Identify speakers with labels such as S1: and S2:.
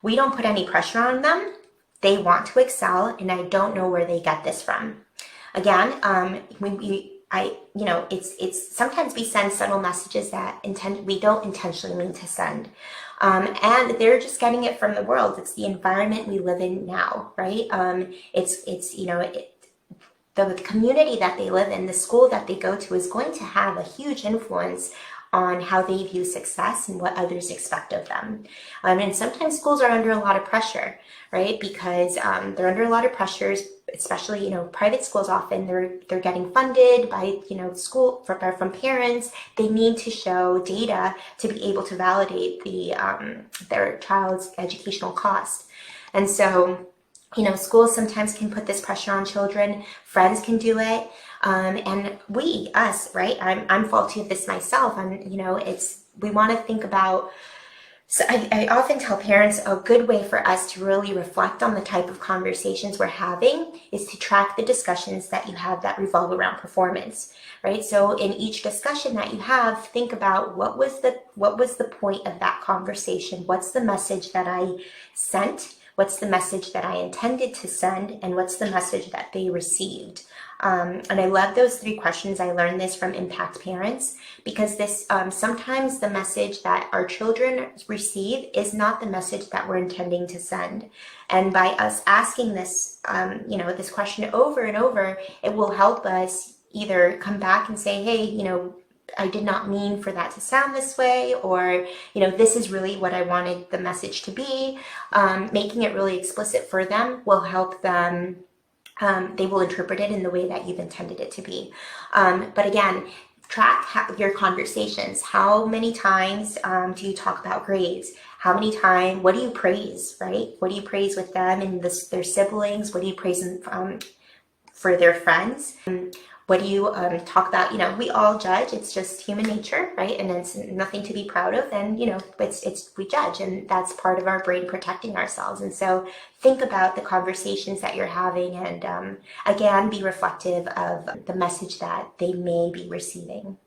S1: We don't put any pressure on them. They want to excel, and I don't know where they get this from. Again, it's sometimes we send subtle messages that we don't intentionally mean to send, and they're just getting it from the world. It's the environment we live in now, right? The community that they live in, the school that they go to, is going to have a huge influence on how they view success and what others expect of them. And sometimes schools are under a lot of pressure, right? Because they're under a lot of pressures, especially, private schools. Often they're getting funded by, school from parents. They need to show data to be able to validate their child's educational cost. And so, schools sometimes can put this pressure on children. Friends can do it. And us, right? I'm faulty of this myself. We want to think about. So I often tell parents a good way for us to really reflect on the type of conversations we're having is to track the discussions that you have that revolve around performance, right? So in each discussion that you have, think about what was the point of that conversation? What's the message that I sent? What's the message that I intended to send? And what's the message that they received? And I love those three questions. I learned this from Impact Parents because sometimes the message that our children receive is not the message that we're intending to send. And by us asking this, this question over and over, it will help us either come back and say, hey, I did not mean for that to sound this way, or, this is really what I wanted the message to be. Making it really explicit for them will help them. They will interpret it in the way that you've intended it to be. But again, track your conversations. How many times do you talk about grades? What do you praise, right? What do you praise with them and their siblings? What do you praise for their friends? What do you talk about? We all judge. It's just human nature, right? And it's nothing to be proud of. And we judge, and that's part of our brain protecting ourselves. And so think about the conversations that you're having, and again, be reflective of the message that they may be receiving.